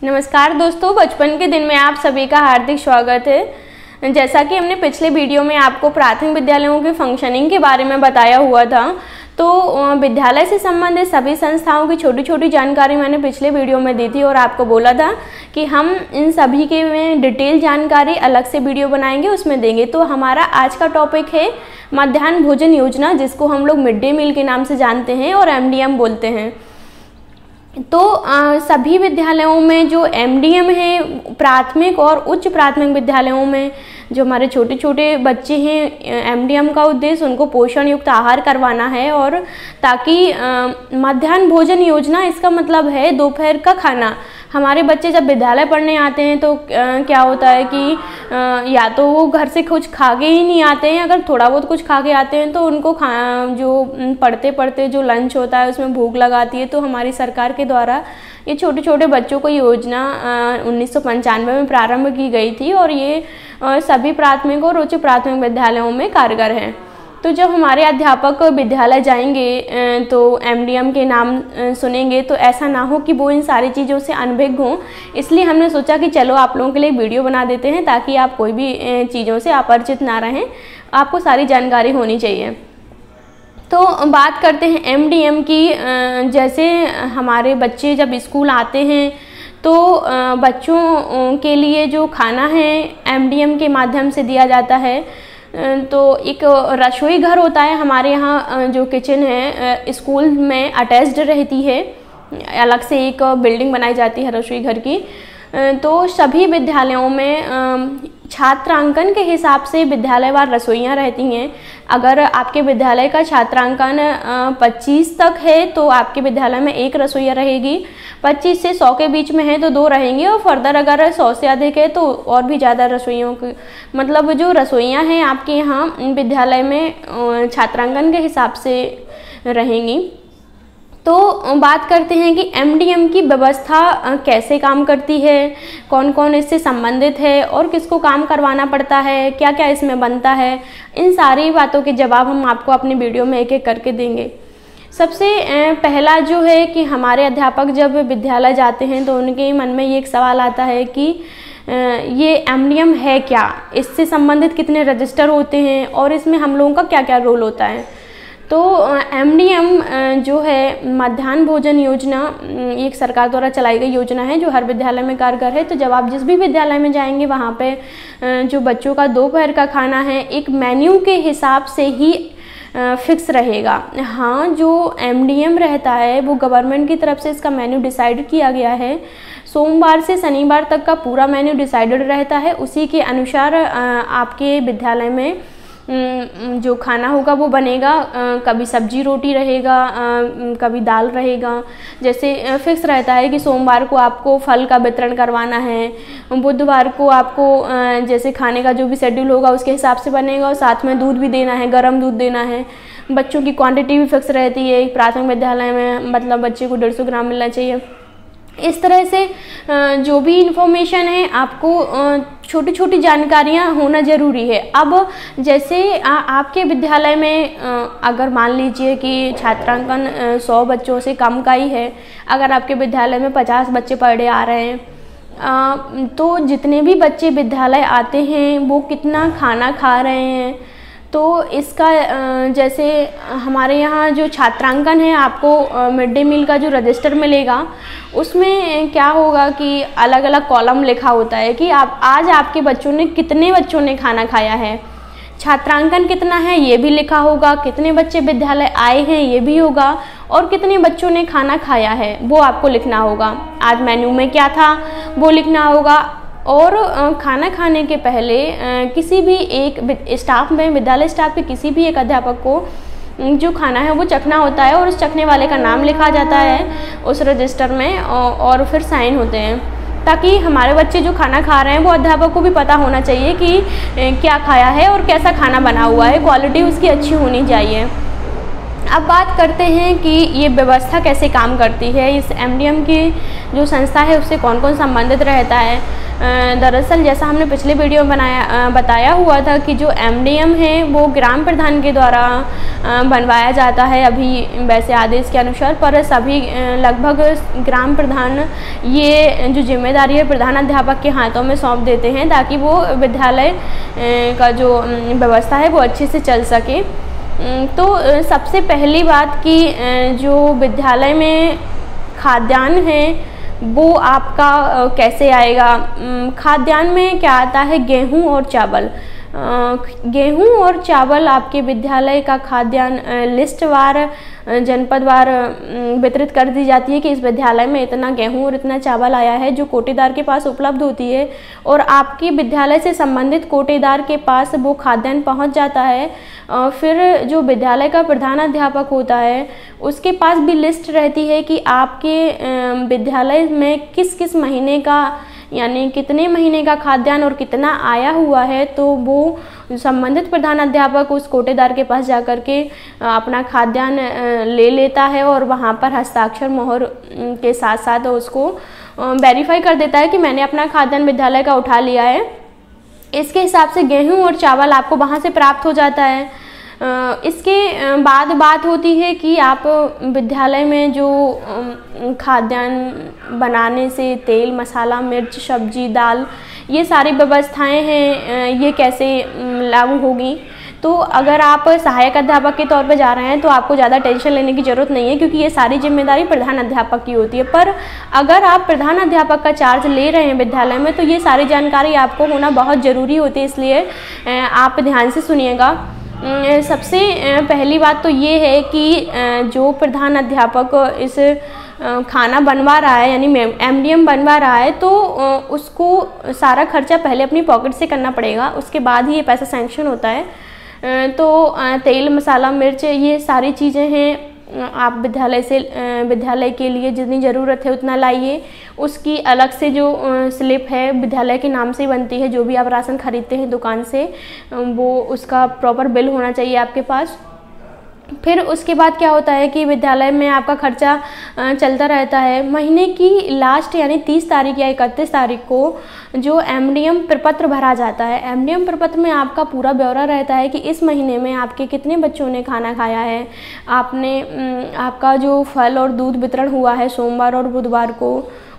नमस्कार दोस्तों, बचपन के दिन में आप सभी का हार्दिक स्वागत है। जैसा कि हमने पिछले वीडियो में आपको प्राथमिक विद्यालयों के फंक्शनिंग के बारे में बताया हुआ था, तो विद्यालय से संबंधित सभी संस्थाओं की छोटी छोटी जानकारी मैंने पिछले वीडियो में दी थी और आपको बोला था कि हम इन सभी के में डिटेल जानकारी अलग से वीडियो बनाएंगे, उसमें देंगे। तो हमारा आज का टॉपिक है मध्याह्न भोजन योजना, जिसको हम लोग मिड डे मील के नाम से जानते हैं और MDM बोलते हैं। तो सभी विद्यालयों में जो MDM है, प्राथमिक और उच्च प्राथमिक विद्यालयों में जो हमारे छोटे छोटे बच्चे हैं, MDM का उद्देश्य उनको पोषण युक्त आहार करवाना है। और ताकि मध्याह्न भोजन योजना, इसका मतलब है दोपहर का खाना। हमारे बच्चे जब विद्यालय पढ़ने आते हैं तो क्या होता है कि या तो वो घर से कुछ खा के ही नहीं आते हैं, अगर थोड़ा बहुत कुछ खा के आते हैं तो उनको जो पढ़ते पढ़ते जो लंच होता है उसमें भूख लगाती है। तो हमारी सरकार के द्वारा ये छोटे छोटे बच्चों को योजना 1995 में प्रारंभ की गई थी और ये सभी प्राथमिक और उच्च प्राथमिक विद्यालयों में कारगर है। तो जब हमारे अध्यापक विद्यालय जाएंगे तो MDM के नाम सुनेंगे तो ऐसा ना हो कि वो इन सारी चीज़ों से अनभिज्ञ हों, इसलिए हमने सोचा कि चलो आप लोगों के लिए वीडियो बना देते हैं ताकि आप कोई भी चीज़ों से अपरिचित ना रहें, आपको सारी जानकारी होनी चाहिए। तो बात करते हैं MDM की। जैसे हमारे बच्चे जब स्कूल आते हैं तो बच्चों के लिए जो खाना है MDM के माध्यम से दिया जाता है। तो एक रसोई घर होता है हमारे यहाँ, जो किचन है स्कूल में अटैच्ड रहती है, अलग से एक बिल्डिंग बनाई जाती है रसोई घर की। तो सभी विद्यालयों में छात्रांकन के हिसाब से विद्यालयवार रसोइयाँ रहती हैं। अगर आपके विद्यालय का छात्रांकन 25 तक है तो आपके विद्यालय में एक रसोइया रहेगी, 25 से 100 के बीच में है तो 2 रहेंगी, और फर्दर अगर 100 से अधिक है तो और भी ज़्यादा रसोइयों की, मतलब जो रसोइयाँ हैं आपके यहाँ विद्यालय में छात्रांकन के हिसाब से रहेंगी। तो बात करते हैं कि MDM की व्यवस्था कैसे काम करती है, कौन कौन इससे संबंधित है और किसको काम करवाना पड़ता है, क्या क्या इसमें बनता है, इन सारी बातों के जवाब हम आपको अपने वीडियो में एक एक करके देंगे। सबसे पहला जो है कि हमारे अध्यापक जब विद्यालय जाते हैं तो उनके मन में ये एक सवाल आता है कि ये MDM है क्या, इससे संबंधित कितने रजिस्टर होते हैं और इसमें हम लोगों का क्या क्या रोल होता है। तो MDM जो है मध्याह्न भोजन योजना, एक सरकार द्वारा चलाई गई योजना है जो हर विद्यालय में कारगर है। तो जब आप जिस भी विद्यालय में जाएंगे वहाँ पे जो बच्चों का दोपहर का खाना है एक मेन्यू के हिसाब से ही फिक्स रहेगा। हाँ, जो MDM रहता है वो गवर्नमेंट की तरफ से इसका मेन्यू डिसाइड किया गया है। सोमवार से शनिवार तक का पूरा मेन्यू डिसाइडेड रहता है, उसी के अनुसार आपके विद्यालय में जो खाना होगा वो बनेगा। कभी सब्जी रोटी रहेगा, कभी दाल रहेगा। जैसे फिक्स रहता है कि सोमवार को आपको फल का वितरण करवाना है, बुधवार को आपको जैसे खाने का जो भी शेड्यूल होगा उसके हिसाब से बनेगा, और साथ में दूध भी देना है, गर्म दूध देना है। बच्चों की क्वांटिटी भी फिक्स रहती है। प्राथमिक विद्यालय में मतलब बच्चे को 150 ग्राम मिलना चाहिए। इस तरह से जो भी इन्फॉर्मेशन है आपको छोटी छोटी जानकारियाँ होना ज़रूरी है। अब जैसे आपके विद्यालय में अगर मान लीजिए कि छात्रांकन 100 बच्चों से कम का ही है, अगर आपके विद्यालय में 50 बच्चे पर डे आ रहे हैं तो जितने भी बच्चे विद्यालय आते हैं वो कितना खाना खा रहे हैं, तो इसका जैसे हमारे यहाँ जो छात्रांकन है आपको मिड डे मील का जो रजिस्टर मिलेगा उसमें क्या होगा कि अलग अलग कॉलम लिखा होता है कि आप आज आपके कितने बच्चों ने खाना खाया है, छात्रांकन कितना है ये भी लिखा होगा, कितने बच्चे विद्यालय आए हैं ये भी होगा, और कितने बच्चों ने खाना खाया है वो आपको लिखना होगा। आज मेन्यू में क्या था वो लिखना होगा। और खाना खाने के पहले किसी भी एक स्टाफ में, विद्यालय स्टाफ के किसी भी एक अध्यापक को जो खाना है वो चखना होता है और उस चखने वाले का नाम लिखा जाता है उस रजिस्टर में, और फिर साइन होते हैं, ताकि हमारे बच्चे जो खाना खा रहे हैं वो अध्यापक को भी पता होना चाहिए कि क्या खाया है और कैसा खाना बना हुआ है, क्वालिटी उसकी अच्छी होनी चाहिए। अब बात करते हैं कि ये व्यवस्था कैसे काम करती है, इस MDM की जो संस्था है उससे कौन कौन संबंधित रहता है। दरअसल जैसा हमने पिछले वीडियो में बताया हुआ था कि जो एमडीएम है वो ग्राम प्रधान के द्वारा बनवाया जाता है अभी वैसे आदेश के अनुसार, पर सभी लगभग ग्राम प्रधान ये जो जिम्मेदारी है प्रधानाध्यापक के हाथों में सौंप देते हैं ताकि वो विद्यालय का जो व्यवस्था है वो अच्छे से चल सके। तो सबसे पहली बात कि जो विद्यालय में खाद्यान्न है वो आपका कैसे आएगा। खाद्यान्न में क्या आता है, गेहूं और चावल। गेहूं और चावल आपके विद्यालय का खाद्यान्न लिस्टवार जनपदवार वितरित कर दी जाती है कि इस विद्यालय में इतना गेहूं और इतना चावल आया है, जो कोटेदार के पास उपलब्ध होती है और आपके विद्यालय से संबंधित कोटेदार के पास वो खाद्यान्न पहुंच जाता है। फिर जो विद्यालय का प्रधानाध्यापक होता है उसके पास भी लिस्ट रहती है कि आपके विद्यालय में किस किस महीने का यानी कितने महीने का खाद्यान्न और कितना आया हुआ है, तो वो संबंधित प्रधानाध्यापक उस कोटेदार के पास जाकर के अपना खाद्यान्न ले लेता है और वहाँ पर हस्ताक्षर मोहर के साथ साथ उसको वेरीफाई कर देता है कि मैंने अपना खाद्यान्न विद्यालय का उठा लिया है। इसके हिसाब से गेहूं और चावल आपको वहाँ से प्राप्त हो जाता है। इसके बाद बात होती है कि आप विद्यालय में जो खाद्यान्न बनाने से तेल, मसाला, मिर्च, सब्जी, दाल, ये सारी व्यवस्थाएं हैं, ये कैसे लागू होगी। तो अगर आप सहायक अध्यापक के तौर पर जा रहे हैं तो आपको ज़्यादा टेंशन लेने की ज़रूरत नहीं है, क्योंकि ये सारी जिम्मेदारी प्रधान अध्यापक की होती है। पर अगर आप प्रधान अध्यापक का चार्ज ले रहे हैं विद्यालय में तो ये सारी जानकारी आपको होना बहुत ज़रूरी होती है, इसलिए आप ध्यान से सुनिएगा। सबसे पहली बात तो ये है कि जो प्रधान अध्यापक इस खाना बनवा रहा है यानी एमडीएम बनवा रहा है तो उसको सारा खर्चा पहले अपनी पॉकेट से करना पड़ेगा, उसके बाद ही ये पैसा सैंक्शन होता है। तो तेल, मसाला, मिर्च, ये सारी चीज़ें हैं, आप विद्यालय के लिए जितनी ज़रूरत है उतना लाइए। उसकी अलग से जो स्लिप है विद्यालय के नाम से बनती है, जो भी आप राशन खरीदते हैं दुकान से वो उसका प्रॉपर बिल होना चाहिए आपके पास। फिर उसके बाद क्या होता है कि विद्यालय में आपका खर्चा चलता रहता है। महीने की लास्ट यानी 30 तारीख या 31 तारीख को जो एमडीएम प्रपत्र भरा जाता है, एमडीएम प्रपत्र में आपका पूरा ब्यौरा रहता है कि इस महीने में आपके कितने बच्चों ने खाना खाया है, आपका जो फल और दूध वितरण हुआ है सोमवार और बुधवार को,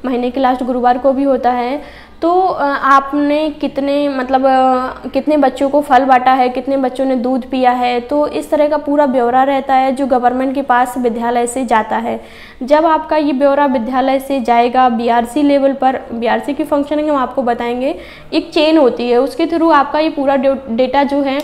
महीने के लास्ट गुरुवार को भी होता है, तो आपने कितने बच्चों को फल बांटा है, कितने बच्चों ने दूध पिया है। तो इस तरह का पूरा ब्यौरा रहता है जो गवर्नमेंट के पास विद्यालय से जाता है। जब आपका ये ब्यौरा विद्यालय से जाएगा बीआरसी लेवल पर, बीआरसी की फंक्शनिंग हम आपको बताएंगे, एक चेन होती है, उसके थ्रू आपका ये पूरा डेटा जो है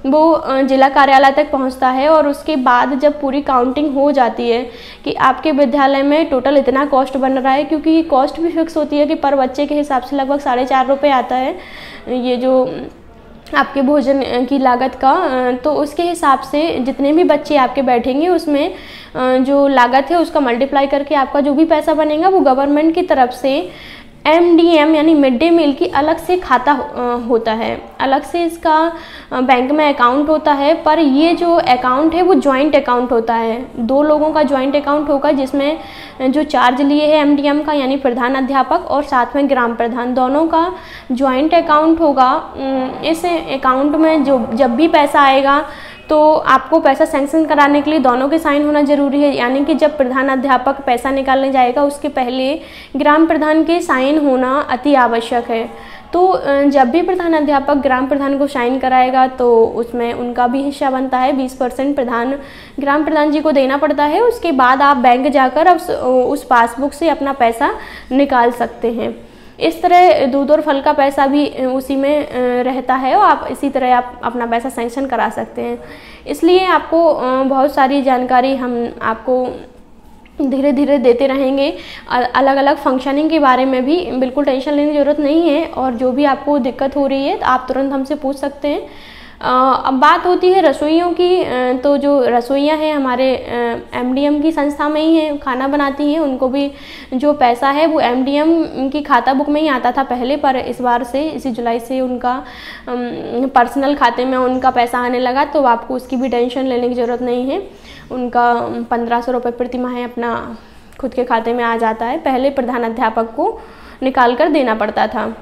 वो जिला कार्यालय तक पहुंचता है। और उसके बाद जब पूरी काउंटिंग हो जाती है कि आपके विद्यालय में टोटल इतना कॉस्ट बन रहा है, क्योंकि कॉस्ट भी फिक्स होती है कि पर बच्चे के हिसाब से लगभग 4.5 रुपये आता है ये जो आपके भोजन की लागत का। तो उसके हिसाब से जितने भी बच्चे आपके बैठेंगे उसमें जो लागत है उसका मल्टीप्लाई करके आपका जो भी पैसा बनेगा वो गवर्नमेंट की तरफ से एमडीएम यानी मिड डे मील की अलग से खाता होता है, अलग से इसका बैंक में अकाउंट होता है। पर ये जो अकाउंट है वो जॉइंट अकाउंट होता है, 2 लोगों का जॉइंट अकाउंट होगा जिसमें जो चार्ज लिए है एमडीएम का यानी प्रधान अध्यापक और साथ में ग्राम प्रधान, दोनों का जॉइंट अकाउंट होगा। इस अकाउंट में जब भी पैसा आएगा तो आपको पैसा सैंक्शन कराने के लिए दोनों के साइन होना जरूरी है, यानी कि जब प्रधान अध्यापक पैसा निकालने जाएगा उसके पहले ग्राम प्रधान के साइन होना अति आवश्यक है। तो जब भी प्रधान अध्यापक ग्राम प्रधान को साइन कराएगा तो उसमें उनका भी हिस्सा बनता है, 20% ग्राम प्रधान जी को देना पड़ता है। उसके बाद आप बैंक जाकर अब उस पासबुक से अपना पैसा निकाल सकते हैं। इस तरह दूध और फल का पैसा भी उसी में रहता है और आप इसी तरह आप अपना पैसा सैंक्शन करा सकते हैं। इसलिए आपको बहुत सारी जानकारी हम आपको धीरे धीरे देते रहेंगे। अलग अलग फंक्शनिंग के बारे में भी बिल्कुल टेंशन लेने की ज़रूरत नहीं है, और जो भी आपको दिक्कत हो रही है तो आप तुरंत हमसे पूछ सकते हैं। अब बात होती है रसोइयों की, तो जो रसोइयाँ हैं हमारे एमडीएम की संस्था में ही हैं, खाना बनाती हैं, उनको भी जो पैसा है वो एमडीएम की खाता बुक में ही आता था पहले, पर इस बार से इसी जुलाई से उनका पर्सनल खाते में उनका पैसा आने लगा, तो आपको उसकी भी टेंशन लेने की ज़रूरत नहीं है। उनका 1500 रुपये प्रति माह अपना खुद के खाते में आ जाता है, पहले प्रधान अध्यापक को निकाल कर देना पड़ता था।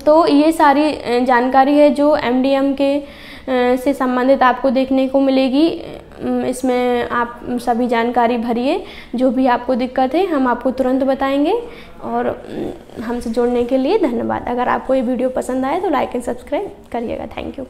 तो ये सारी जानकारी है जो MDM के से संबंधित आपको देखने को मिलेगी। इसमें आप सभी जानकारी भरिए, जो भी आपको दिक्कत है हम आपको तुरंत बताएंगे। और हमसे जुड़ने के लिए धन्यवाद। अगर आपको ये वीडियो पसंद आए तो लाइक एंड सब्सक्राइब करिएगा। Thank you.